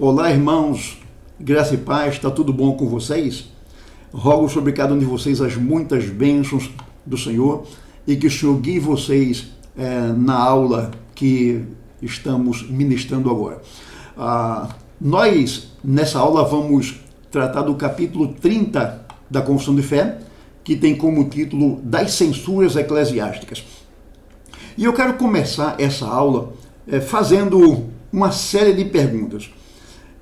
Olá, irmãos, graça e paz, está tudo bom com vocês? Rogo sobre cada um de vocês as muitas bênçãos do Senhor e que o Senhor guie vocês na aula que estamos ministrando agora. Nós, nessa aula, vamos tratar do capítulo 30 da Confissão de Fé, que tem como título Das Censuras Eclesiásticas. E eu quero começar essa aula fazendo uma série de perguntas.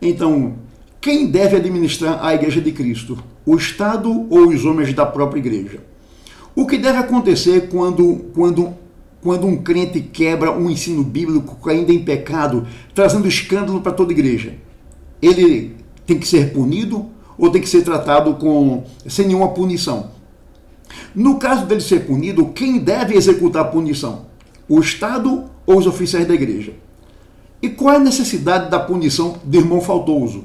Então, quem deve administrar a Igreja de Cristo? O Estado ou os homens da própria Igreja? O que deve acontecer quando um crente quebra um ensino bíblico ainda em pecado, trazendo escândalo para toda a igreja? Ele tem que ser punido ou tem que ser tratado sem nenhuma punição? No caso dele ser punido, quem deve executar a punição? O Estado ou os oficiais da igreja? E qual é a necessidade da punição do irmão faltoso?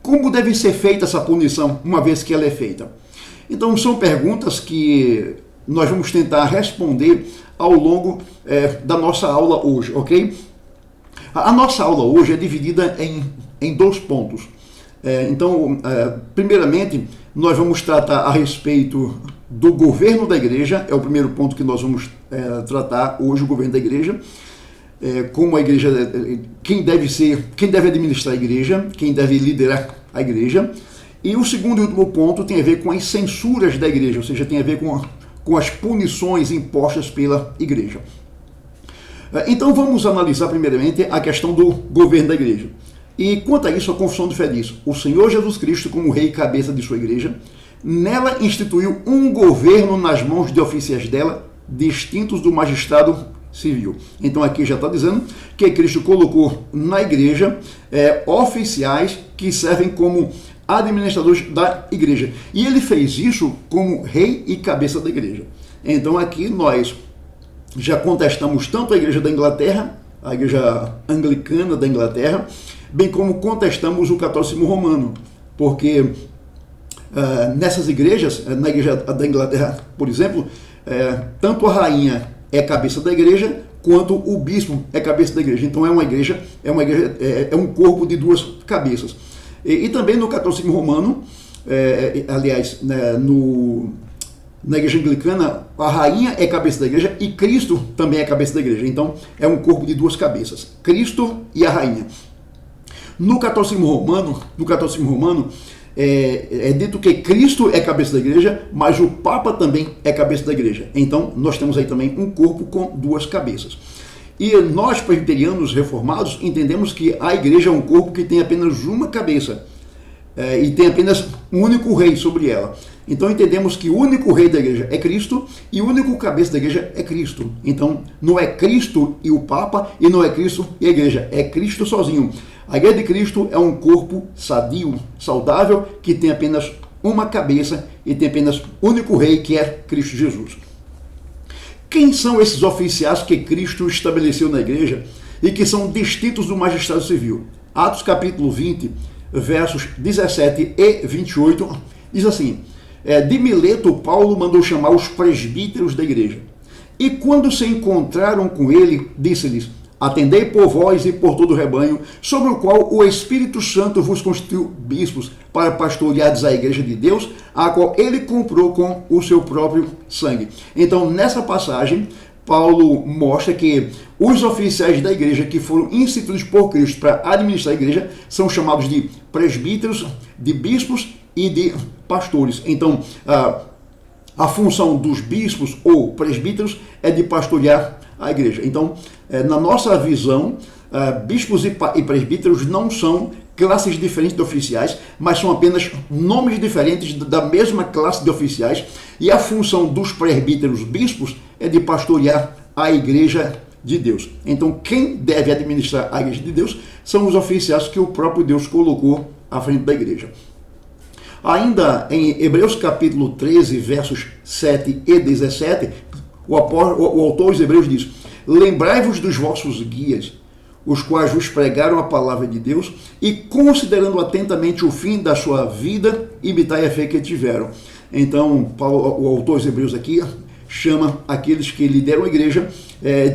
Como deve ser feita essa punição, uma vez que ela é feita? Então, são perguntas que nós vamos tentar responder ao longo da nossa aula hoje, ok? A nossa aula hoje é dividida em dois pontos. Primeiramente, nós vamos tratar a respeito do governo da igreja, é o primeiro ponto que nós vamos tratar hoje, o governo da igreja. Como a igreja, quem deve administrar a igreja, quem deve liderar a igreja. E o segundo e último ponto tem a ver com as censuras da igreja, ou seja, tem a ver com as punições impostas pela igreja. Então vamos analisar primeiramente a questão do governo da igreja. E quanto a isso, a Confissão de Fé diz: o Senhor Jesus Cristo, como rei e cabeça de sua igreja, nela instituiu um governo nas mãos de oficiais dela, distintos do magistrado civil. Então aqui já está dizendo que Cristo colocou na igreja oficiais que servem como administradores da igreja. E ele fez isso como rei e cabeça da igreja. Então aqui nós já contestamos tanto a igreja da Inglaterra, a igreja anglicana da Inglaterra, bem como contestamos o catolicismo romano, porque nessas igrejas, na igreja da Inglaterra, por exemplo, tanto a rainha é cabeça da igreja, quanto o bispo é cabeça da igreja. Então é um corpo de duas cabeças. E também no catolicismo romano, aliás, na igreja anglicana, a rainha é cabeça da igreja e Cristo também é cabeça da igreja. Então é um corpo de duas cabeças, Cristo e a rainha. No catolicismo romano, é dito que Cristo é cabeça da igreja, mas o Papa também é cabeça da igreja. Então, nós temos aí também um corpo com duas cabeças. E nós, presbiterianos reformados, entendemos que a igreja é um corpo que tem apenas uma cabeça e tem apenas um único rei sobre ela. Então, entendemos que o único rei da igreja é Cristo e o único cabeça da igreja é Cristo. Então, não é Cristo e o Papa e não é Cristo e a igreja, é Cristo sozinho. A igreja de Cristo é um corpo sadio, saudável, que tem apenas uma cabeça e tem apenas um único rei, que é Cristo Jesus. Quem são esses oficiais que Cristo estabeleceu na igreja e que são distintos do magistrado civil? Atos capítulo 20, versos 17 e 28, diz assim: de Mileto, Paulo mandou chamar os presbíteros da igreja. E quando se encontraram com ele, disse-lhes: atendei por vós e por todo o rebanho, sobre o qual o Espírito Santo vos constituiu bispos, para pastoreares a igreja de Deus, a qual ele comprou com o seu próprio sangue. Então, nessa passagem, Paulo mostra que os oficiais da igreja que foram instituídos por Cristo para administrar a igreja são chamados de presbíteros, de bispos e de pastores. Então, a função dos bispos ou presbíteros é de pastorear a igreja. Então, na nossa visão, bispos e presbíteros não são classes diferentes de oficiais, mas são apenas nomes diferentes da mesma classe de oficiais, e a função dos presbíteros bispos é de pastorear a igreja de Deus. Então, quem deve administrar a igreja de Deus são os oficiais que o próprio Deus colocou à frente da igreja. Ainda em Hebreus capítulo 13, versos 7 e 17, o autor dos Hebreus diz: lembrai-vos dos vossos guias, os quais vos pregaram a palavra de Deus, e considerando atentamente o fim da sua vida, imitai a fé que tiveram. Então, o autor dos Hebreus aqui chama aqueles que lideram a igreja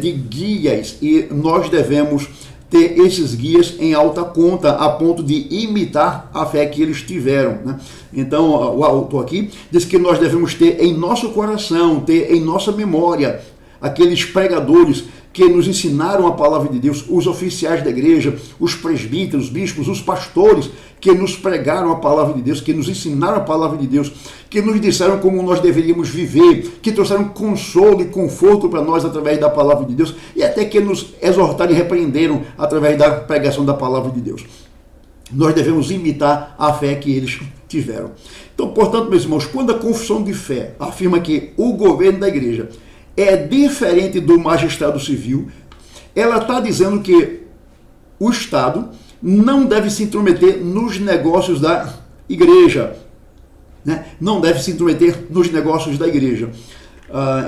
de guias, e nós devemos ter esses guias em alta conta, a ponto de imitar a fé que eles tiveram, né? Então, o autor aqui diz que nós devemos ter em nosso coração, ter em nossa memória, aqueles pregadores que nos ensinaram a palavra de Deus, os oficiais da igreja, os presbíteros, os bispos, os pastores, que nos pregaram a palavra de Deus, que nos ensinaram a palavra de Deus, que nos disseram como nós deveríamos viver, que trouxeram consolo e conforto para nós através da palavra de Deus, e até que nos exortaram e repreenderam através da pregação da palavra de Deus. Nós devemos imitar a fé que eles tiveram. Então, portanto, meus irmãos, quando a confissão de fé afirma que o governo da igreja é diferente do magistrado civil, ela está dizendo que o Estado não deve se intrometer nos negócios da igreja, né? Não deve se intrometer nos negócios da igreja.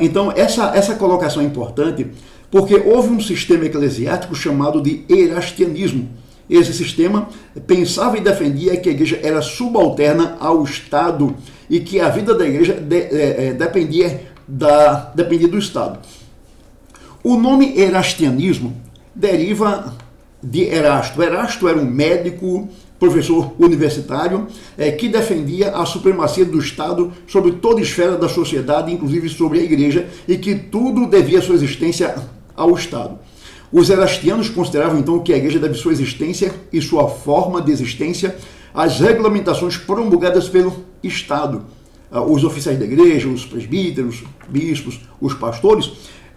Então, essa colocação é importante, porque houve um sistema eclesiástico chamado de erastianismo. Esse sistema pensava e defendia que a igreja era subalterna ao Estado e que a vida da igreja dependia do Estado. O nome erastianismo deriva de Erasto. Erasto era um médico, professor universitário, que defendia a supremacia do Estado sobre toda a esfera da sociedade, inclusive sobre a igreja, e que tudo devia sua existência ao Estado. Os erastianos consideravam então que a igreja deve sua existência e sua forma de existência às regulamentações promulgadas pelo Estado. Os oficiais da igreja, os presbíteros, bispos, os pastores,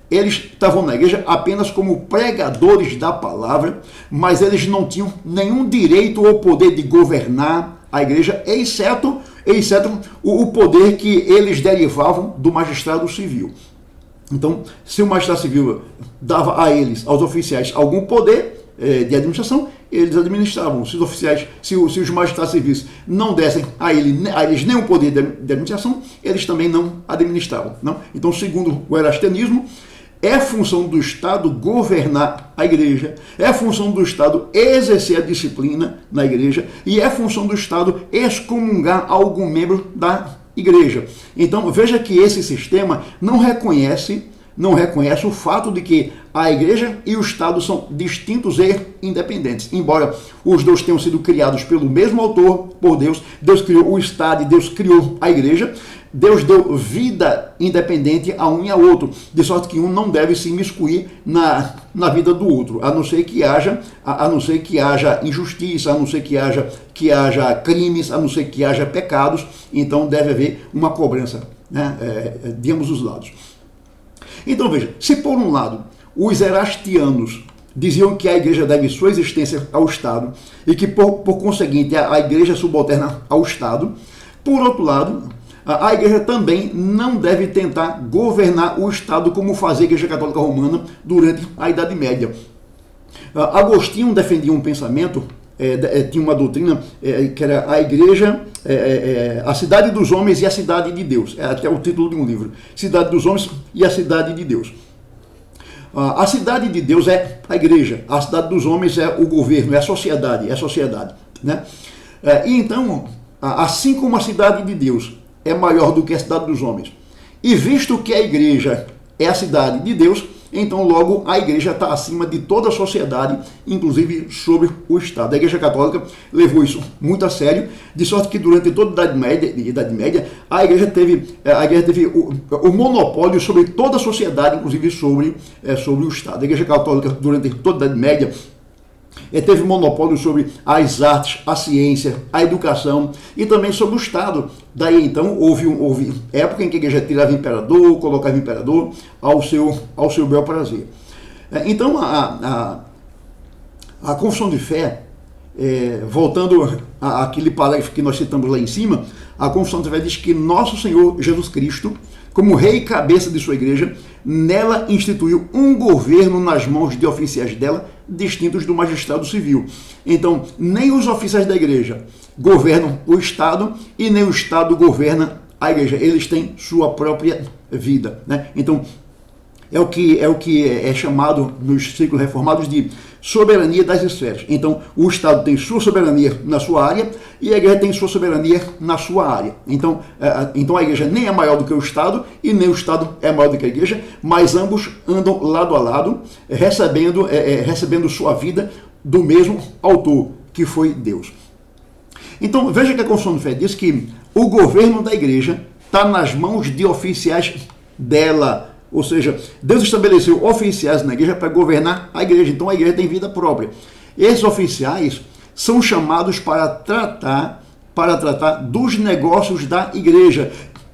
eles estavam na igreja apenas como pregadores da palavra, mas eles não tinham nenhum direito ou poder de governar a igreja, exceto o poder que eles derivavam do magistrado civil. Então, se o magistrado civil dava a eles, aos oficiais, algum poder de administração, eles administravam. Se os magistrados civis não dessem a eles nenhum poder de administração, eles também não administravam. Não? Então, segundo o erastianismo, é função do Estado governar a igreja, é função do Estado exercer a disciplina na igreja e é função do Estado excomungar algum membro da igreja. Então, veja que esse sistema não reconhece o fato de que a igreja e o Estado são distintos e independentes. Embora os dois tenham sido criados pelo mesmo autor, por Deus, Deus criou o Estado e Deus criou a igreja, Deus deu vida independente a um e a outro, de sorte que um não deve se imiscuir na vida do outro, a não ser que haja injustiça, a não ser que haja crimes, a não ser que haja pecados, então deve haver uma cobrança, né, de ambos os lados. Então veja, se por um lado os erastianos diziam que a igreja deve sua existência ao Estado e que por conseguinte a igreja é subalterna ao Estado, por outro lado, a igreja também não deve tentar governar o Estado como fazia a Igreja Católica Romana durante a Idade Média. Agostinho defendia um pensamento, tinha uma doutrina que era a igreja, a cidade dos homens e a cidade de Deus. É até o título de um livro. Cidade dos homens e a cidade de Deus. A cidade de Deus é a igreja, a cidade dos homens é o governo, é a sociedade, né? E então, assim como a cidade de Deus é maior do que a cidade dos homens, e visto que a igreja é a cidade de Deus, então logo a igreja está acima de toda a sociedade, inclusive sobre o Estado. A Igreja Católica levou isso muito a sério, de sorte que durante toda a Idade Média a igreja teve o monopólio sobre toda a sociedade, inclusive sobre o Estado. A Igreja Católica durante toda a Idade Média teve monopólio sobre as artes, a ciência, a educação e também sobre o Estado. Daí então houve época em que a igreja tirava imperador, colocava imperador ao seu bel prazer. Então a confissão de fé, voltando àquele parágrafo que nós citamos lá em cima, a confissão de fé diz que nosso Senhor Jesus Cristo, como rei e cabeça de sua igreja, nela instituiu um governo nas mãos de oficiais dela, distintos do magistrado civil. Então, nem os oficiais da igreja governam o Estado e nem o Estado governa a igreja. Eles têm sua própria vida, né? Então, é o que é chamado nos círculos reformados de soberania das esferas. Então, o Estado tem sua soberania na sua área e a igreja tem sua soberania na sua área. Então a igreja nem é maior do que o Estado e nem o Estado é maior do que a igreja, mas ambos andam lado a lado, recebendo sua vida do mesmo autor, que foi Deus. Então, veja que a Confissão de Fé diz que o governo da igreja está nas mãos de oficiais dela. Ou seja, Deus estabeleceu oficiais na igreja para governar a igreja. Então a igreja tem vida própria. Esses oficiais são chamados para tratar dos negócios da igreja,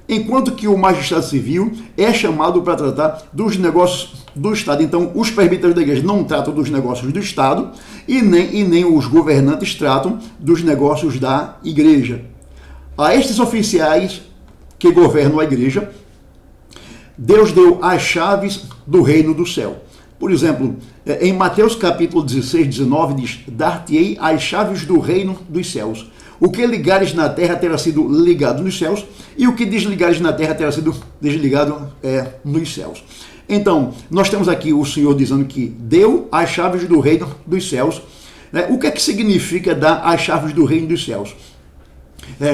enquanto que o magistrado civil é chamado para tratar dos negócios do Estado. Então os presbíteros da igreja não tratam dos negócios do Estado e nem os governantes tratam dos negócios da igreja. A estes oficiais que governam a igreja, Deus deu as chaves do reino do céu. Por exemplo, em Mateus capítulo 16, 19, diz: dar-te-ei as chaves do reino dos céus. O que ligares na terra terá sido ligado nos céus, e o que desligares na terra terá sido desligado nos céus. Então, nós temos aqui o Senhor dizendo que deu as chaves do reino dos céus. O que é que significa dar as chaves do reino dos céus?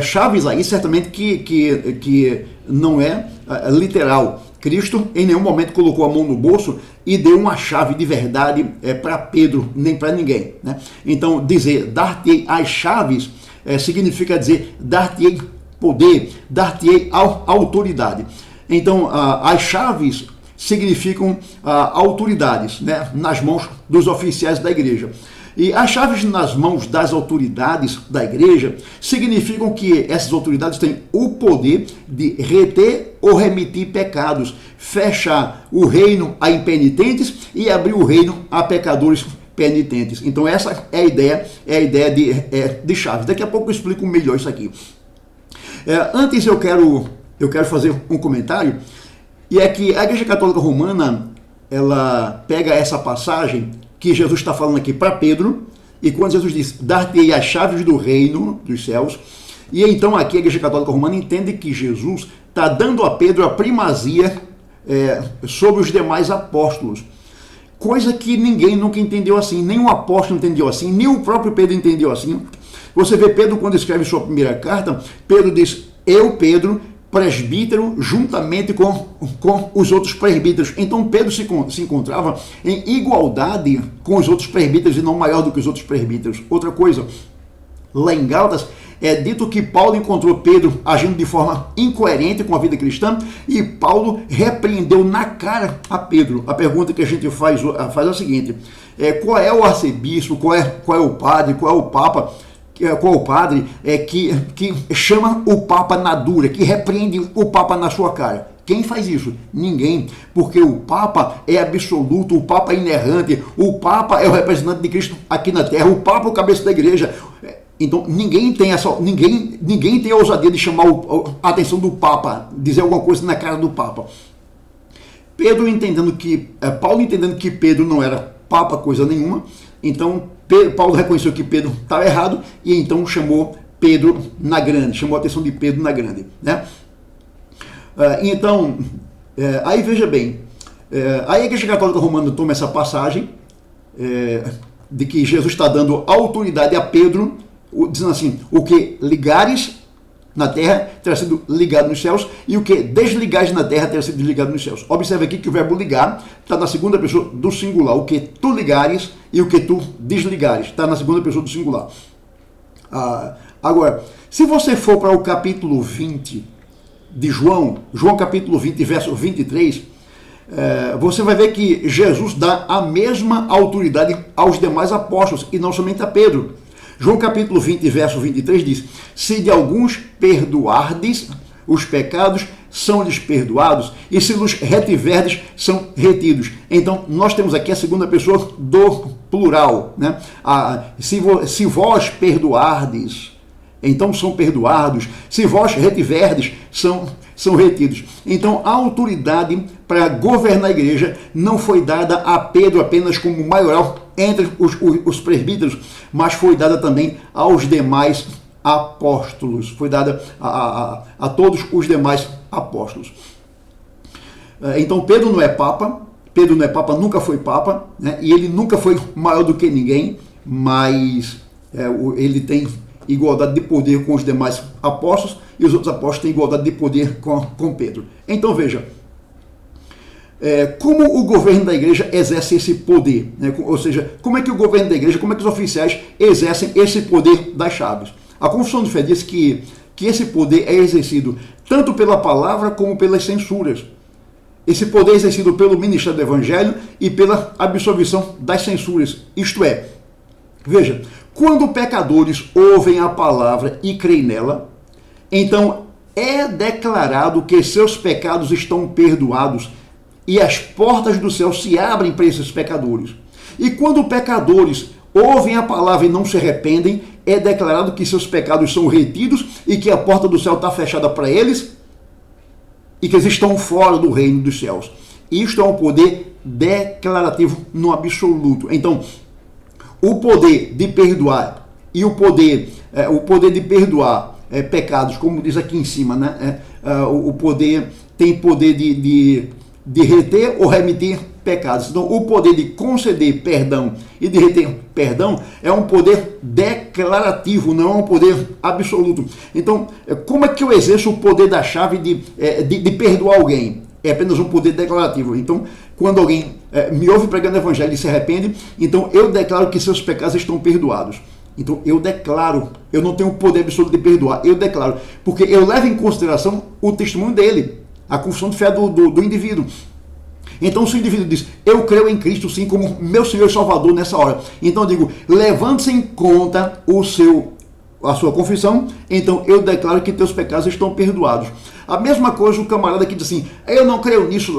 Chaves aí, certamente que não é literal. Cristo em nenhum momento colocou a mão no bolso e deu uma chave de verdade para Pedro, nem para ninguém, né? Então, dizer dar-te-ei as chaves significa dizer dar-te-ei poder, dar-te-ei autoridade. Então, as chaves significam autoridades, né, nas mãos dos oficiais da igreja. E as chaves nas mãos das autoridades da igreja significam que essas autoridades têm o poder de reter ou remitir pecados, fechar o reino a impenitentes e abrir o reino a pecadores penitentes. Então essa é a ideia de chaves. Daqui a pouco eu explico melhor isso aqui. Antes eu quero fazer um comentário, e é que a Igreja Católica Romana, ela pega essa passagem que Jesus está falando aqui para Pedro, e quando Jesus diz, dar-te-ei as chaves do reino dos céus, e então aqui a Igreja Católica Romana entende que Jesus está dando a Pedro a primazia sobre os demais apóstolos, coisa que ninguém nunca entendeu assim, nem o apóstolo entendeu assim, nem o próprio Pedro entendeu assim. Você vê Pedro quando escreve sua primeira carta, Pedro diz, eu, Pedro, presbítero, juntamente com os outros presbíteros. Então Pedro se encontrava em igualdade com os outros presbíteros e não maior do que os outros presbíteros. Outra coisa, lá em Gálatas é dito que Paulo encontrou Pedro agindo de forma incoerente com a vida cristã e Paulo repreendeu na cara a Pedro. A pergunta que a gente faz é a seguinte, qual é o arcebispo, qual é o padre, qual é o papa, qual o padre que chama o Papa na dura, que repreende o Papa na sua cara? Quem faz isso? Ninguém, porque o Papa é absoluto, o Papa é inerrante, o Papa é o representante de Cristo aqui na Terra, o Papa é o cabeça da igreja. Então ninguém tem a ousadia de chamar a atenção do Papa, dizer alguma coisa na cara do Papa. Paulo entendendo que Pedro não era Papa coisa nenhuma, então Paulo reconheceu que Pedro estava errado e então chamou Pedro na grande, chamou a atenção de Pedro na grande, né? Então, aí veja bem, a Igreja Católica Romana toma essa passagem de que Jesus está dando autoridade a Pedro, dizendo assim, o que ligares na terra terá sido ligado nos céus, e o que desligares na terra terá sido desligado nos céus. Observe aqui que o verbo ligar está na segunda pessoa do singular. O que tu ligares e o que tu desligares está na segunda pessoa do singular. Agora, se você for para o capítulo 20 de João capítulo 20, verso 23, você vai ver que Jesus dá a mesma autoridade aos demais apóstolos e não somente a Pedro. João capítulo 20, verso 23 diz, se de alguns perdoardes os pecados, são-lhes perdoados, e se los retiverdes, são retidos. Então, nós temos aqui a segunda pessoa do plural, né? Se vós perdoardes, então são perdoados, se vós retiverdes, são retidos. Então, a autoridade para governar a igreja não foi dada a Pedro apenas como maioral entre os presbíteros, mas foi dada também aos demais apóstolos, foi dada a todos os demais apóstolos. Então Pedro não é papa, Pedro não é papa, nunca foi papa, né? E ele nunca foi maior do que ninguém, mas ele tem igualdade de poder com os demais apóstolos e os outros apóstolos têm igualdade de poder com Pedro. Então veja, como o governo da igreja exerce esse poder, né? Ou seja, como é que o governo da igreja, como é que os oficiais exercem esse poder das chaves? A Confissão de Fé diz que esse poder é exercido tanto pela palavra como pelas censuras. Esse poder é exercido pelo ministério do Evangelho e pela absolvição das censuras. Isto é, veja, quando pecadores ouvem a palavra e creem nela, então é declarado que seus pecados estão perdoados e as portas do céu se abrem para esses pecadores. E quando pecadores ouvem a palavra e não se arrependem, é declarado que seus pecados são retidos e que a porta do céu está fechada para eles e que eles estão fora do reino dos céus. Isto é um poder declarativo no absoluto. Então, o poder de perdoar e o poder de perdoar pecados, como diz aqui em cima, né? O poder tem poder de reter ou remitir pecados. Então, o poder de conceder perdão e de reter perdão é um poder declarativo, não é um poder absoluto. Então, como é que eu exerço o poder da chave de perdoar alguém? É apenas um poder declarativo. Então, quando alguém me ouve pregando o evangelho e se arrepende, então eu declaro que seus pecados estão perdoados. Então eu declaro, eu não tenho o poder absoluto de perdoar, eu declaro, porque eu levo em consideração o testemunho dele, a confissão de fé do indivíduo. Então se o indivíduo diz, eu creio em Cristo sim como meu Senhor e Salvador nessa hora, então eu digo, levando-se em conta a sua confissão, então eu declaro que teus pecados estão perdoados. A mesma coisa o camarada que diz assim, eu não creio nisso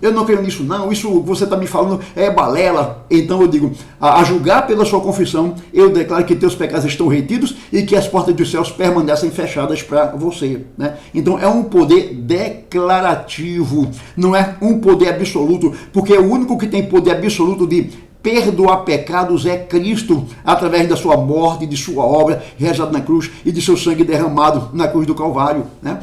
eu não creio nisso não, isso que você está me falando é balela. Então eu digo, a julgar pela sua confissão, eu declaro que teus pecados estão retidos e que as portas dos céus permanecem fechadas para você, né? Então é um poder declarativo, não é um poder absoluto, porque o único que tem poder absoluto de perdoar pecados é Cristo, através da sua morte, de sua obra realizada na cruz e de seu sangue derramado na cruz do Calvário, né?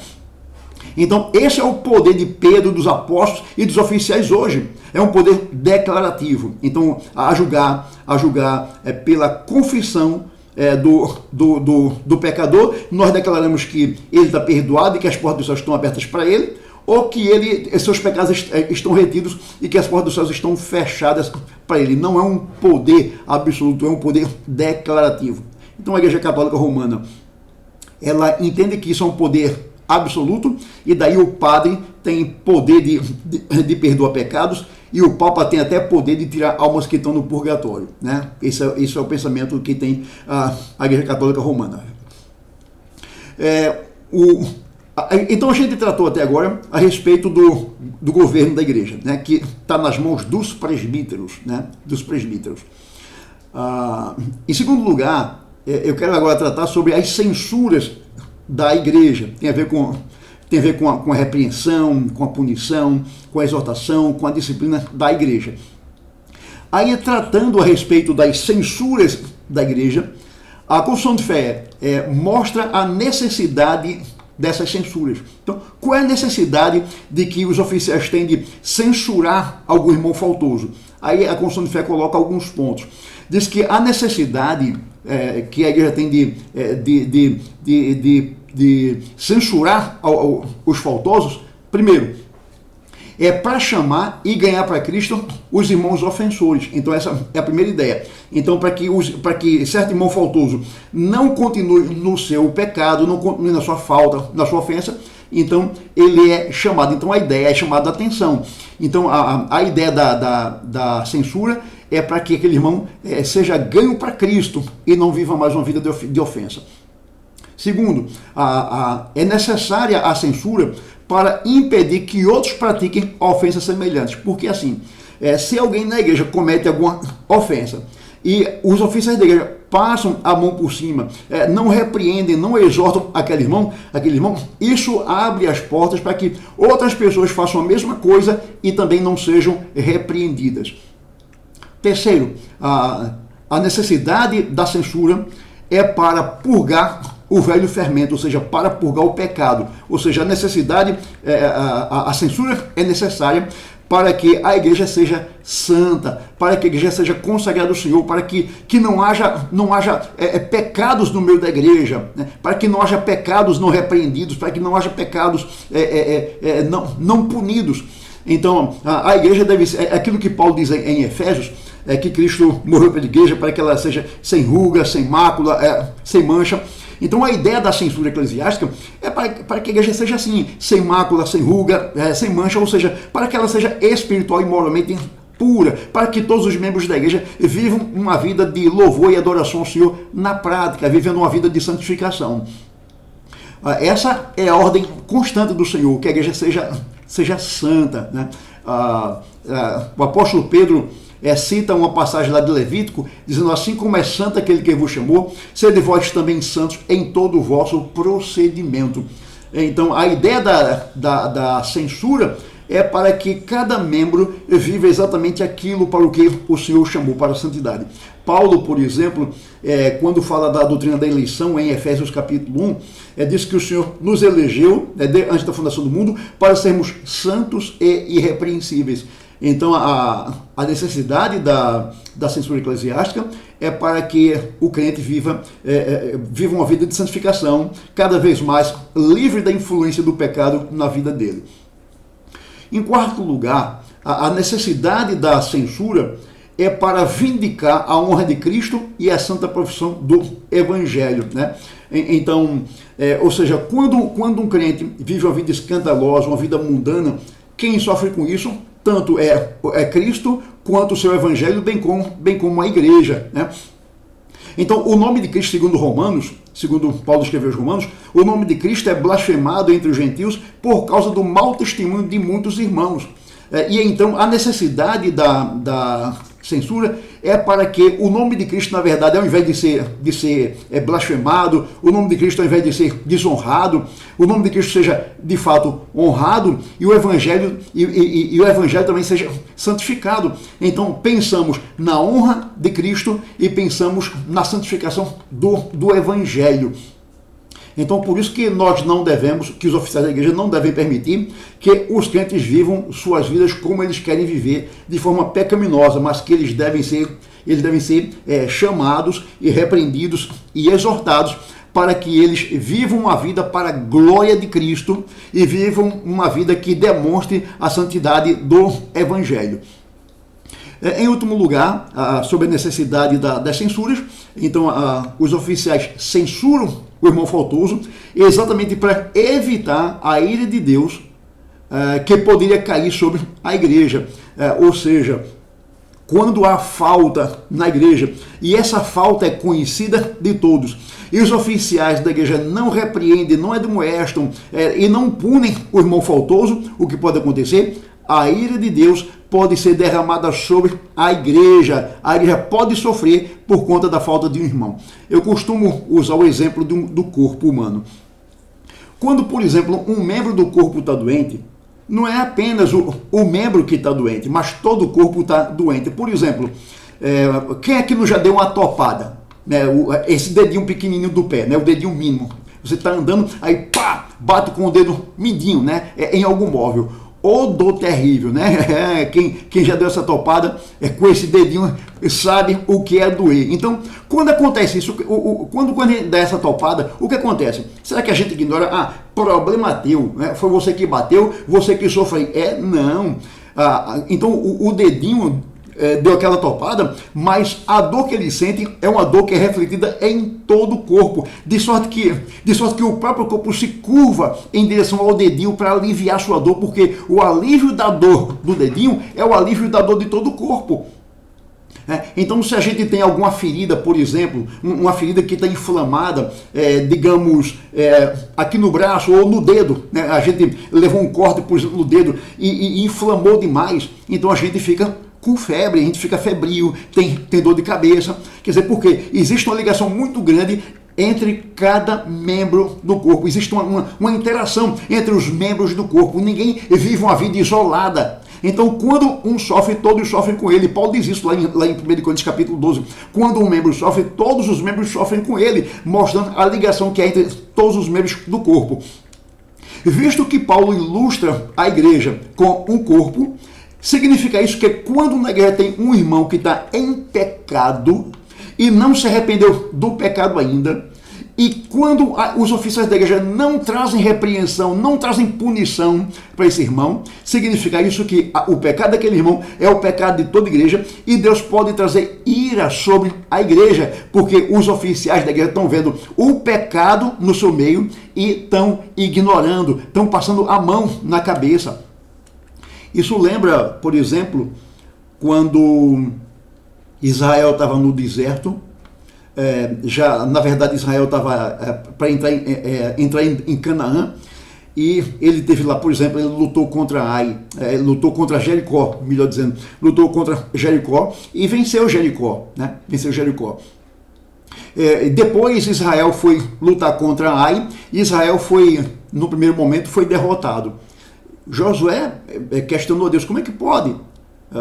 Então esse é o poder de Pedro, dos apóstolos e dos oficiais hoje. É um poder declarativo. Então a julgar pela confissão do pecador, nós declaramos que ele está perdoado e que as portas dos céus estão abertas para ele, ou que seus pecados estão retidos e que as portas dos céus estão fechadas para ele. Não é um poder absoluto, é um poder declarativo. Então a Igreja Católica Romana, ela entende que isso é um poder absoluto, e daí o padre tem poder de perdoar pecados, e o Papa tem até poder de tirar almas que estão no purgatório, né? Esse é o pensamento que tem a Igreja Católica Romana. Então a gente tratou até agora a respeito do governo da igreja, né, que está nas mãos dos presbíteros, né, dos presbíteros. Em segundo lugar, eu quero agora tratar sobre as censuras da igreja. Tem a ver com a repreensão, com a punição, com a exortação, com a disciplina da igreja. Aí, tratando a respeito das censuras da igreja, a Confissão de Fé mostra a necessidade dessas censuras. Então, qual é a necessidade de que os oficiais têm de censurar algum irmão faltoso? Aí a Confissão de Fé coloca alguns pontos. Diz que a necessidade que a igreja tem de censurar os faltosos, primeiro, é para chamar e ganhar para Cristo os irmãos ofensores. Então essa é a primeira ideia. Então para que certo irmão faltoso não continue no seu pecado, não continue na sua falta, na sua ofensa, então ele é chamado. Então a ideia é chamada a atenção. Então a ideia da censura é para que aquele irmão seja ganho para Cristo e não viva mais uma vida de ofensa. Segundo, é necessária a censura para impedir que outros pratiquem ofensas semelhantes. Porque assim, se alguém na igreja comete alguma ofensa e os oficiais da igreja passam a mão por cima, não repreendem, não exortam aquele irmão, isso abre as portas para que outras pessoas façam a mesma coisa e também não sejam repreendidas. Terceiro, a necessidade da censura é para purgar o velho fermento, ou seja, para purgar o pecado. Ou seja, a censura é necessária para que a igreja seja santa, para que a igreja seja consagrada ao Senhor, para que não haja pecados no meio da igreja, né? Para que não haja pecados não repreendidos, para que não haja pecados não punidos. Então, a igreja deve ser, aquilo que Paulo diz em Efésios, é que Cristo morreu pela igreja para que ela seja sem ruga, sem mácula, sem mancha. Então, a ideia da censura eclesiástica é para que a igreja seja assim, sem mácula, sem ruga, sem mancha, ou seja, para que ela seja espiritual e moralmente pura, para que todos os membros da igreja vivam uma vida de louvor e adoração ao Senhor na prática, vivendo uma vida de santificação. Essa é a ordem constante do Senhor, que a igreja seja santa, né? O apóstolo Pedro cita uma passagem lá de Levítico, dizendo: assim como é santo aquele que vos chamou, sede vós também santos em todo o vosso procedimento. Então, a ideia da censura é para que cada membro viva exatamente aquilo para o que o Senhor chamou, para a santidade. Paulo, por exemplo, quando fala da doutrina da eleição, em Efésios capítulo 1, diz que o Senhor nos elegeu, antes da fundação do mundo, para sermos santos e irrepreensíveis. Então, a necessidade da censura eclesiástica é para que o crente viva uma vida de santificação, cada vez mais livre da influência do pecado na vida dele. Em quarto lugar, a necessidade da censura é para vindicar a honra de Cristo e a santa profissão do Evangelho, né? Então, ou seja, quando um crente vive uma vida escandalosa, uma vida mundana, quem sofre com isso tanto é Cristo quanto o seu Evangelho, bem como a igreja, né? Então, o nome de Cristo, segundo Romanos, segundo Paulo escreveu aos Romanos, o nome de Cristo é blasfemado entre os gentios por causa do mau testemunho de muitos irmãos. E então, a necessidade da censura é para que o nome de Cristo, na verdade, ao invés de ser blasfemado, o nome de Cristo, ao invés de ser desonrado, o nome de Cristo seja, de fato, honrado e o Evangelho, e o Evangelho também seja santificado. Então, pensamos na honra de Cristo e pensamos na santificação do Evangelho. Então, por isso que nós não devemos, que os oficiais da igreja não devem permitir que os crentes vivam suas vidas como eles querem viver, de forma pecaminosa, mas que eles devem ser chamados e repreendidos e exortados para que eles vivam uma vida para a glória de Cristo e vivam uma vida que demonstre a santidade do Evangelho. Em último lugar, sobre a necessidade das censuras, então os oficiais censuram o irmão faltoso exatamente para evitar a ira de Deus que poderia cair sobre a igreja. Ou seja, quando há falta na igreja, e essa falta é conhecida de todos, e os oficiais da igreja não repreendem, não admoestam e não punem o irmão faltoso, o que pode acontecer? A ira de Deus pode ser derramada sobre a igreja pode sofrer por conta da falta de um irmão. Eu costumo usar o exemplo do corpo humano. Quando, por exemplo, um membro do corpo está doente, não é apenas o membro que está doente, mas todo o corpo está doente. Por exemplo, quem é que não já deu uma topada? Esse dedinho pequenininho do pé, o dedinho mínimo. Você está andando, aí pá, bate com o dedo mindinho, em algum móvel. Ô dor terrível, né? Quem já deu essa topada com esse dedinho sabe o que é doer. Então, quando acontece isso, quando a gente dá essa topada, o que acontece? Será que a gente ignora? Problema teu, né? Foi você que bateu, você que sofre. Não. Então, o dedinho deu aquela topada, mas a dor que ele sente é uma dor que é refletida em todo o corpo, de sorte que o próprio corpo se curva em direção ao dedinho para aliviar sua dor, porque o alívio da dor do dedinho é o alívio da dor de todo o corpo. Então, se a gente tem alguma ferida, por exemplo, uma ferida que está inflamada, digamos, aqui no braço ou no dedo, né? A gente levou um corte, por exemplo, no dedo e inflamou demais, então a gente fica com febre, a gente fica febril, tem dor de cabeça. Quer dizer, porque existe uma ligação muito grande entre cada membro do corpo. Existe uma interação entre os membros do corpo. Ninguém vive uma vida isolada. Então, quando um sofre, todos sofrem com ele. Paulo diz isso lá em 1 Coríntios capítulo 12. Quando um membro sofre, todos os membros sofrem com ele, mostrando a ligação que há entre todos os membros do corpo. Visto que Paulo ilustra a igreja com um corpo, Significa isso que quando na igreja tem um irmão que está em pecado e não se arrependeu do pecado ainda, e quando os oficiais da igreja não trazem repreensão, não trazem punição para esse irmão, significa isso que o pecado daquele irmão é o pecado de toda a igreja, e Deus pode trazer ira sobre a igreja, porque os oficiais da igreja estão vendo o pecado no seu meio e estão ignorando, estão passando a mão na cabeça. Isso lembra, por exemplo, quando Israel estava no deserto. Já na verdade Israel estava para entrar em Canaã, e ele teve lá, por exemplo, ele lutou contra Ai, lutou contra Jericó, melhor dizendo, lutou contra Jericó e venceu Jericó, né? Venceu Jericó. Depois Israel foi lutar contra Ai, e Israel foi, no primeiro momento, foi derrotado. Josué questionou a Deus: como é que pode?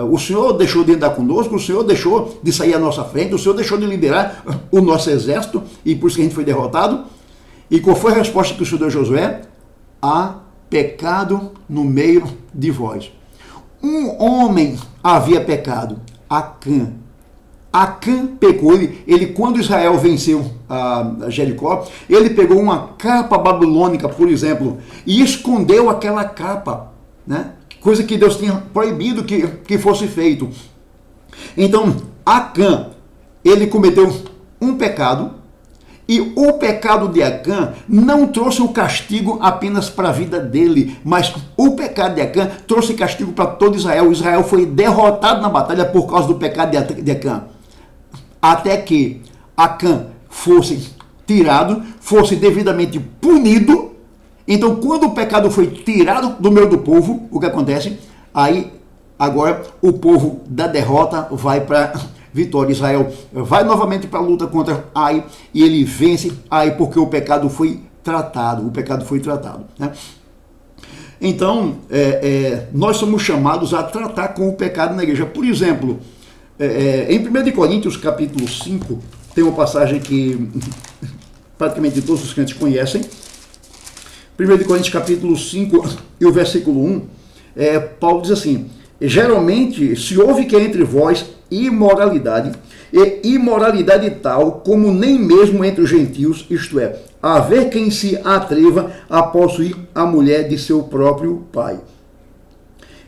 O Senhor deixou de andar conosco, o Senhor deixou de sair à nossa frente, o Senhor deixou de liderar o nosso exército, e por isso que a gente foi derrotado. E qual foi a resposta que o Senhor deu a Josué? Há pecado no meio de vós. Um homem havia pecado, Acã. Acã pecou, ele quando Israel venceu a Jericó, ele pegou uma capa babilônica, por exemplo, e escondeu aquela capa, né? Coisa que Deus tinha proibido que fosse feito. Então, Acã, ele cometeu um pecado, e o pecado de Acã não trouxe o castigo apenas para a vida dele, mas o pecado de Acã trouxe castigo para todo Israel. Israel foi derrotado na batalha por causa do pecado de Acã. Até que Acã fosse tirado, fosse devidamente punido. Então, quando o pecado foi tirado do meio do povo, o que acontece? Aí, agora, o povo da derrota vai para vitória. Israel vai novamente para a luta contra Ai, e ele vence Ai porque o pecado foi tratado. O pecado foi tratado, né? Então, nós somos chamados a tratar com o pecado na igreja. Por exemplo, em 1 Coríntios, capítulo 5, tem uma passagem que praticamente todos os crentes conhecem. 1 Coríntios capítulo 5 e o versículo 1, Paulo diz assim: geralmente se ouve que entre vós imoralidade, e imoralidade tal como nem mesmo entre os gentios, isto é, haver quem se atreva a possuir a mulher de seu próprio pai.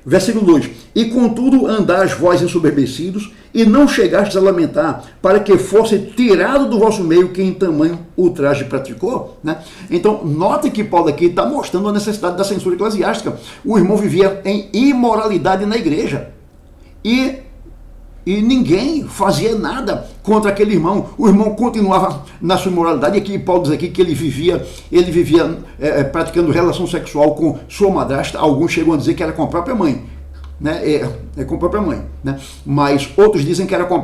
Versículo 2: e contudo andais vós ensoberbecidos, e não chegastes a lamentar, para que fosse tirado do vosso meio quem em tamanho ultraje praticou, né? Então, note que Paulo aqui está mostrando a necessidade da censura eclesiástica. O irmão vivia em imoralidade na igreja, e ninguém fazia nada contra aquele irmão. O irmão continuava na sua imoralidade. E aqui Paulo diz aqui que ele vivia praticando relação sexual com sua madrasta. Alguns chegam a dizer que era com a própria mãe, né? Com a própria mãe, né? Mas outros dizem que era com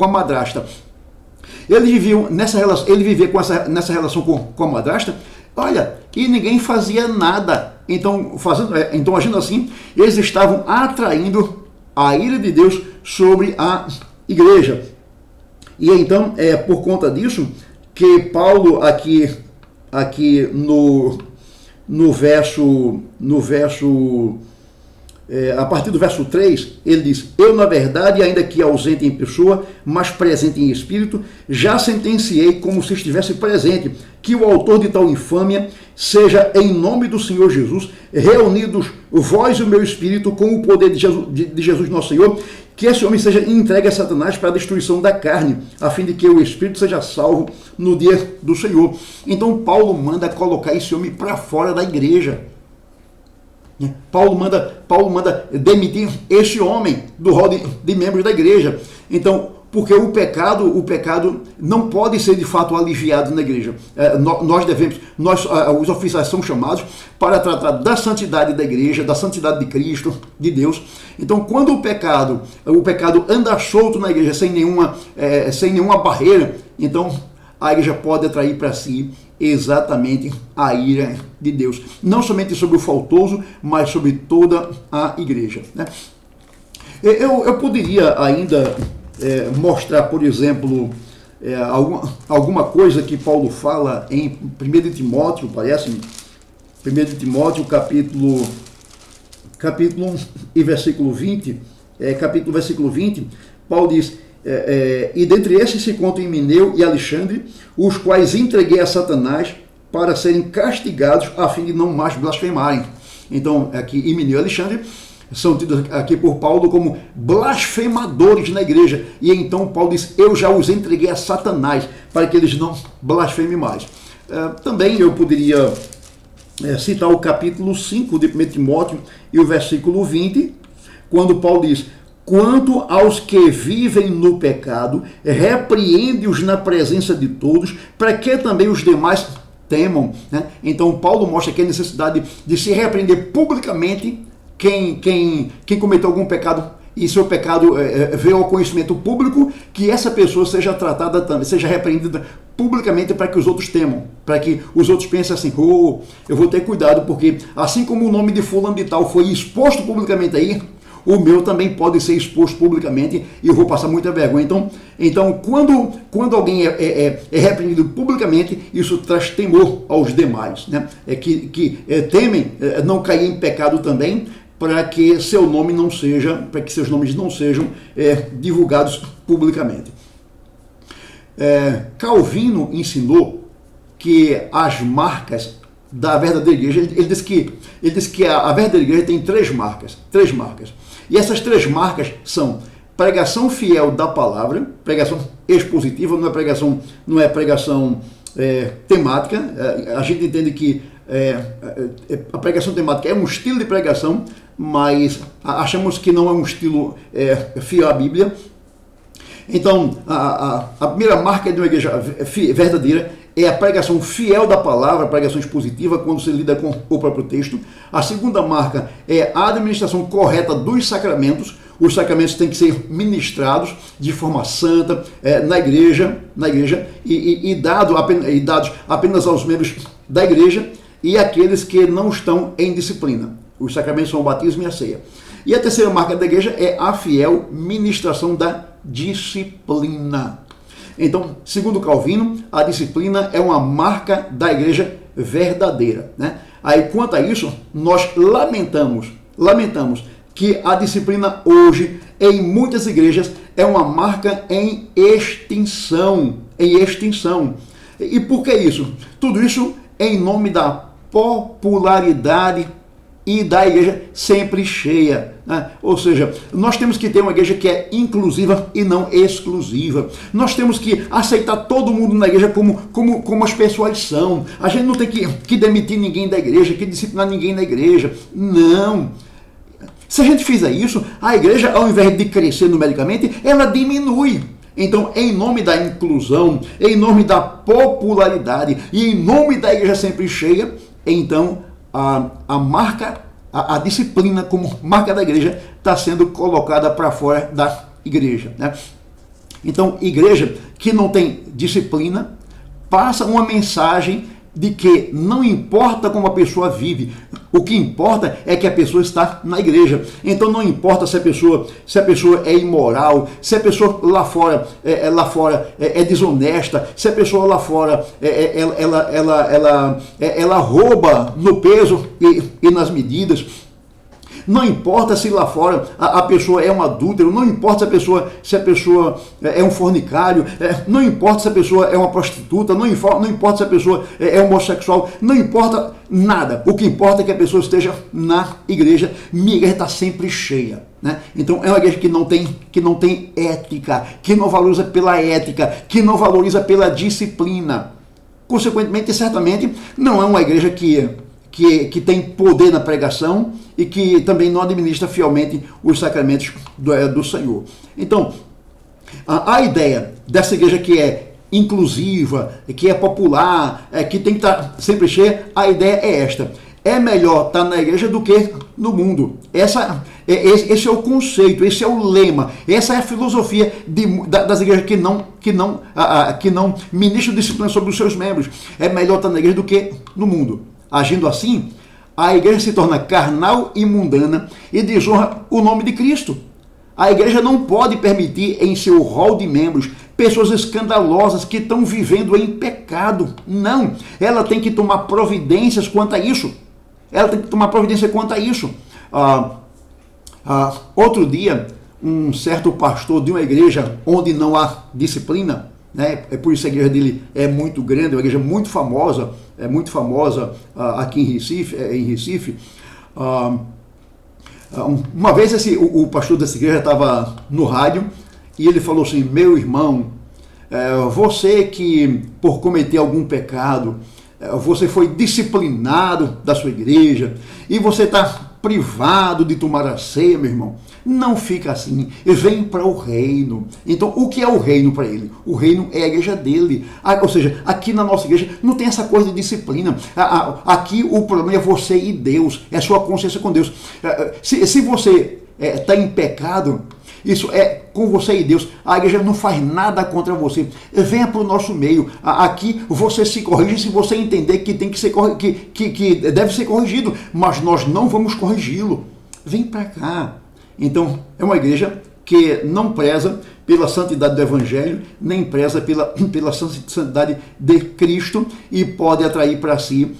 a madrasta. Ele vivia nessa relação com a madrasta, olha, e ninguém fazia nada. Então, agindo assim, eles estavam atraindo a ira de Deus sobre a igreja. E então, por conta disso, que Paulo aqui no verso a partir do verso 3, ele diz: eu, na verdade, ainda que ausente em pessoa, mas presente em espírito, já sentenciei como se estivesse presente, que o autor de tal infâmia seja, em nome do Senhor Jesus, reunidos vós e o meu espírito com o poder de Jesus nosso Senhor, que esse homem seja entregue a Satanás para a destruição da carne, a fim de que o espírito seja salvo no dia do Senhor. Então Paulo manda colocar esse homem para fora da igreja. Paulo manda demitir esse homem do rol de membros da igreja. Então, porque o pecado não pode ser de fato aliviado na igreja. Os oficiais são chamados para tratar da santidade da igreja, da santidade de Cristo, de Deus. Então, quando o pecado anda solto na igreja sem nenhuma barreira, então a igreja pode atrair para si exatamente a ira de Deus, não somente sobre o faltoso, mas sobre toda a igreja, né? Eu poderia ainda mostrar, por exemplo, alguma coisa que Paulo fala em 1 Timóteo, parece, 1 Timóteo capítulo 1 e versículo 20, versículo 20, Paulo diz, e dentre esses se contam Himeneu e Alexandre, os quais entreguei a Satanás para serem castigados a fim de não mais blasfemarem. Então, aqui Himeneu e Alexandre são tidos aqui por Paulo como blasfemadores na igreja. E então Paulo diz, eu já os entreguei a Satanás para que eles não blasfemem mais. Também eu poderia citar o capítulo 5 de 1 Timóteo e o versículo 20, quando Paulo diz, quanto aos que vivem no pecado, repreende-os na presença de todos, para que também os demais temam. Né? Então Paulo mostra aqui a necessidade de se repreender publicamente quem cometeu algum pecado e seu pecado veio ao conhecimento público, que essa pessoa seja tratada também, seja repreendida publicamente para que os outros temam, para que os outros pensem assim, eu vou ter cuidado, porque assim como o nome de fulano de tal foi exposto publicamente aí, o meu também pode ser exposto publicamente e eu vou passar muita vergonha. Então quando alguém é repreendido publicamente, isso traz temor aos demais, né? Que temem não cair em pecado também, para que seus nomes não sejam divulgados publicamente. Calvino ensinou que as marcas da verdadeira igreja, ele diz que a verdadeira igreja tem três marcas. E essas três marcas são pregação fiel da palavra, pregação expositiva, não é pregação temática. A gente entende que a pregação temática é um estilo de pregação, mas achamos que não é um estilo fiel à Bíblia. Então, a primeira marca de uma igreja verdadeira é a pregação fiel da palavra, a pregação expositiva, quando se lida com o próprio texto. A segunda marca é a administração correta dos sacramentos. Os sacramentos têm que ser ministrados de forma santa na igreja e dados apenas aos membros da igreja e aqueles que não estão em disciplina. Os sacramentos são o batismo e a ceia. E a terceira marca da igreja é a fiel ministração da disciplina. Então, segundo Calvino, a disciplina é uma marca da igreja verdadeira, né? Aí, quanto a isso, nós lamentamos que a disciplina hoje, em muitas igrejas, é uma marca em extinção. E por que isso? Tudo isso em nome da popularidade e da igreja sempre cheia, né? Ou seja, nós temos que ter uma igreja que é inclusiva e não exclusiva. Nós temos que aceitar todo mundo na igreja como as pessoas são. A gente não tem que demitir ninguém da igreja, que disciplinar ninguém na igreja. Não. Se a gente fizer isso, a igreja, ao invés de crescer numericamente, ela diminui. Então, em nome da inclusão, em nome da popularidade e em nome da igreja sempre cheia, então a disciplina como marca da igreja está sendo colocada para fora da igreja, né? Então, igreja que não tem disciplina passa uma mensagem de que não importa como a pessoa vive, o que importa é que a pessoa está na igreja. Então não importa se a pessoa é imoral, se a pessoa lá fora é desonesta, se a pessoa lá fora ela rouba no peso e nas medidas. Não importa se lá fora a pessoa é um adúltero, não importa se a pessoa é um fornicário, não importa se a pessoa é uma prostituta, não importa se a pessoa é homossexual, não importa nada. O que importa é que a pessoa esteja na igreja. Minha igreja está sempre cheia, né? Então é uma igreja que não tem ética, que não valoriza pela ética, que não valoriza pela disciplina. Consequentemente, certamente, não é uma igreja que tem poder na pregação e que também não administra fielmente os sacramentos do Senhor. Então, a ideia dessa igreja que é inclusiva, que é popular, que tem que estar sempre cheia, a ideia é esta: é melhor estar na igreja do que no mundo. Esse é o conceito, esse é o lema, essa é a filosofia das igrejas que não ministram disciplina sobre os seus membros. É melhor estar na igreja do que no mundo. Agindo assim, a igreja se torna carnal e mundana e desonra o nome de Cristo. A igreja não pode permitir em seu rol de membros pessoas escandalosas que estão vivendo em pecado. Não, ela tem que tomar providências quanto a isso. Outro dia, um certo pastor de uma igreja onde não há disciplina, né? É por isso a igreja dele é muito grande, é uma igreja muito famosa, aqui em Recife. Uma vez o pastor dessa igreja estava no rádio e ele falou assim: meu irmão, você que por cometer algum pecado, você foi disciplinado da sua igreja e você está privado de tomar a ceia, meu irmão, não fica assim, vem para o reino. Então, o que é o reino para ele? O reino é a igreja dele. Ou seja, aqui na nossa igreja não tem essa coisa de disciplina. Aqui o problema é você e Deus, é sua consciência com Deus. Se você está em pecado, isso é com você e Deus. A igreja não faz nada contra você. Venha para o nosso meio. Aqui você se corrige se você entender que tem que ser que deve ser corrigido, mas nós não vamos corrigi-lo. Vem para cá. Então, é uma igreja que não preza pela santidade do Evangelho, nem preza pela santidade de Cristo e pode atrair para si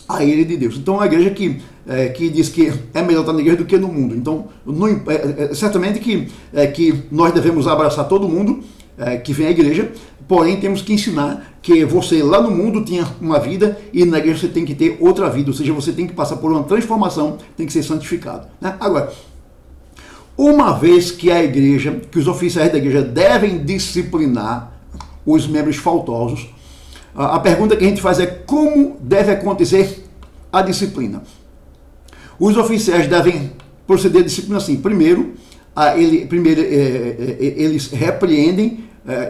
a ira de Deus. Então, é uma igreja que diz que é melhor estar na igreja do que no mundo. Então, certamente que nós devemos abraçar todo mundo que vem à igreja, porém temos que ensinar que você lá no mundo tinha uma vida e na igreja você tem que ter outra vida, ou seja, você tem que passar por uma transformação, tem que ser santificado, né? Agora, uma vez que a igreja, que os oficiais da igreja devem disciplinar os membros faltosos, a pergunta que a gente faz é: como deve acontecer a disciplina? Os oficiais devem proceder a disciplina assim. Primeiro, eles repreendem,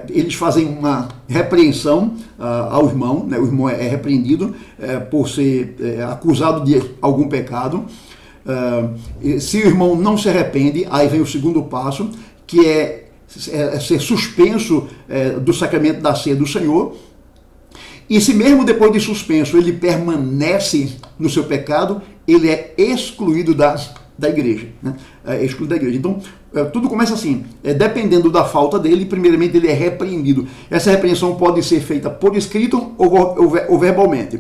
eles fazem uma repreensão ao irmão, né? O irmão é repreendido por ser acusado de algum pecado. Se o irmão não se arrepende, aí vem o segundo passo, que é ser suspenso do sacramento da ceia do Senhor. E se mesmo depois de suspenso ele permanece no seu pecado, ele é excluído da igreja, né? Excluído da igreja. Então, tudo começa assim, dependendo da falta dele, primeiramente ele é repreendido. Essa repreensão pode ser feita por escrito ou verbalmente.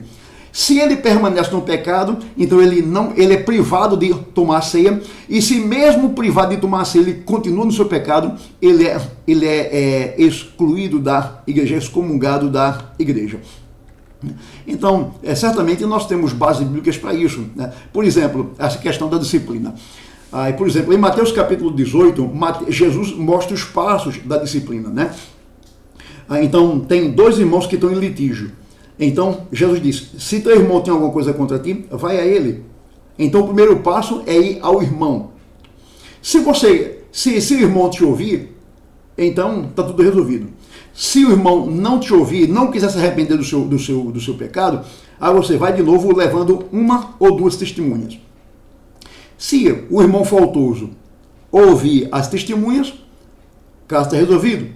Se ele permanece no pecado, então ele é privado de tomar a ceia. E se mesmo privado de tomar a ceia, ele continua no seu pecado, ele é excluído da igreja, é excomungado da igreja. Então, certamente nós temos bases bíblicas para isso, né? Por exemplo, essa questão da disciplina. Por exemplo, em Mateus capítulo 18, Jesus mostra os passos da disciplina, né? Então, tem dois irmãos que estão em litígio. Então, Jesus diz: se teu irmão tem alguma coisa contra ti, vai a ele. Então, o primeiro passo é ir ao irmão. Se o irmão te ouvir, então está tudo resolvido. Se o irmão não te ouvir, não quiser se arrepender do seu pecado, aí você vai de novo levando uma ou duas testemunhas. Se o irmão faltoso ouvir as testemunhas, o caso está resolvido.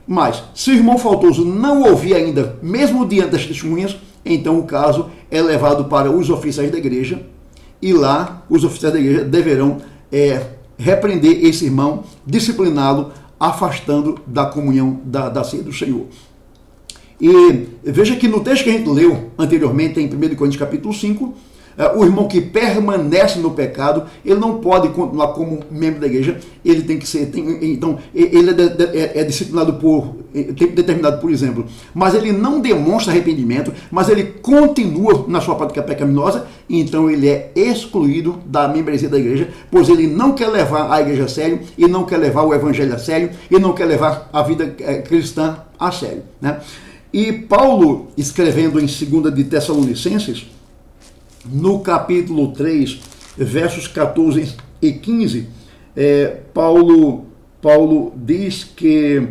Mas, se o irmão faltoso não ouvir ainda, mesmo diante das testemunhas, então o caso é levado para os oficiais da igreja, e lá os oficiais da igreja deverão repreender esse irmão, discipliná-lo, afastando da comunhão da ceia do Senhor. E veja que no texto que a gente leu anteriormente, em 1 Coríntios capítulo 5, o irmão que permanece no pecado, ele não pode continuar como membro da igreja, ele tem que ser, então, ele é disciplinado tempo determinado, por exemplo, mas ele não demonstra arrependimento, mas ele continua na sua prática pecaminosa, então ele é excluído da membresia da igreja, pois ele não quer levar a igreja a sério, e não quer levar o evangelho a sério, e não quer levar a vida cristã a sério, né? E Paulo, escrevendo em 2 de Tessalonicenses, no capítulo 3, versos 14 e 15, Paulo diz que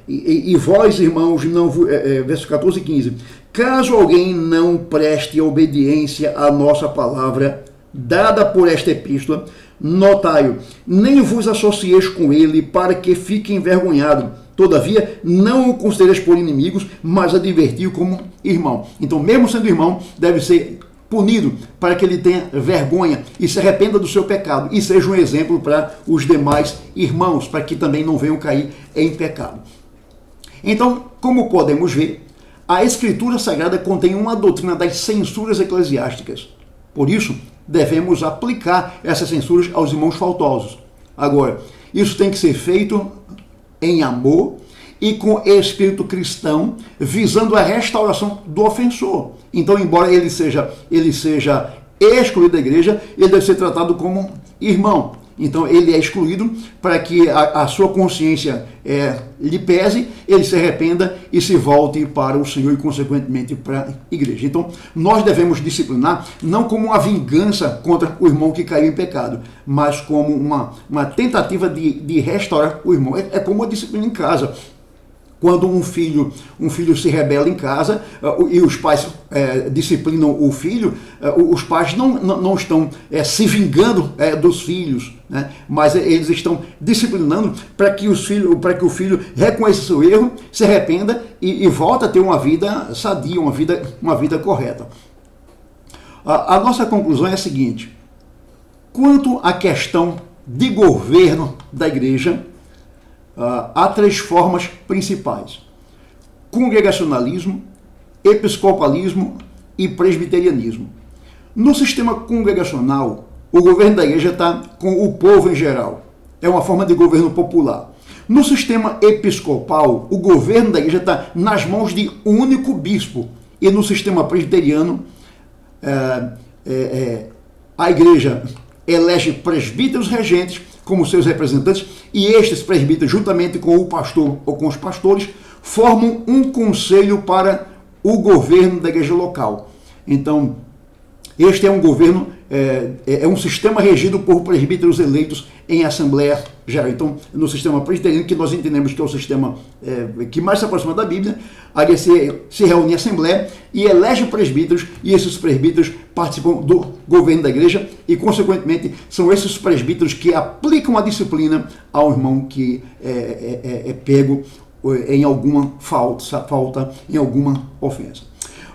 e vós, irmãos, não versos 14 e 15, caso alguém não preste obediência à nossa palavra dada por esta epístola, notai-o, nem vos associeis com ele para que fique envergonhado. Todavia, não o considereis por inimigos, mas adverti-o como irmão. Então, mesmo sendo irmão, deve ser punido para que ele tenha vergonha e se arrependa do seu pecado e seja um exemplo para os demais irmãos, para que também não venham cair em pecado. Então, como podemos ver, a Escritura Sagrada contém uma doutrina das censuras eclesiásticas. Por isso, devemos aplicar essas censuras aos irmãos faltosos. Agora, isso tem que ser feito em amor e com espírito cristão, visando a restauração do ofensor. Então, embora ele seja excluído da igreja, ele deve ser tratado como irmão. Então, ele é excluído para que a sua consciência lhe pese, ele se arrependa e se volte para o Senhor e, consequentemente, para a igreja. Então, nós devemos disciplinar não como uma vingança contra o irmão que caiu em pecado, mas como uma tentativa de restaurar o irmão. É como a disciplina em casa. Quando um filho se rebela em casa e os pais disciplinam o filho, os pais não estão se vingando dos filhos, né? Mas eles estão disciplinando para que o filho reconheça seu erro, se arrependa e volte a ter uma vida sadia, uma vida correta. A nossa conclusão é a seguinte: quanto à questão de governo da igreja, há três formas principais: congregacionalismo, episcopalismo e presbiterianismo. No sistema congregacional, o governo da igreja está com o povo em geral. É uma forma de governo popular. No sistema episcopal, o governo da igreja está nas mãos de um único bispo. E no sistema presbiteriano, a igreja elege presbíteros regentes como seus representantes, e estes presbíteros, juntamente com o pastor ou com os pastores, formam um conselho para o governo da igreja local. Então, este é um governo, é um sistema regido por presbíteros eleitos em Assembleia Geral. Então, no sistema presbiteriano, que nós entendemos que é o sistema que mais se aproxima da Bíblia, a igreja se reúne em Assembleia e elege presbíteros, e esses presbíteros participam do governo da igreja e, consequentemente, são esses presbíteros que aplicam a disciplina ao irmão que é pego em alguma falta, em alguma ofensa.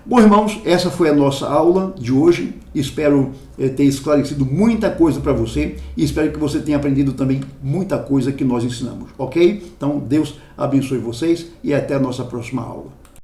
Bom, irmãos, essa foi a nossa aula de hoje. Espero ter esclarecido muita coisa para você e espero que você tenha aprendido também muita coisa que nós ensinamos, ok? Então, Deus abençoe vocês e até a nossa próxima aula.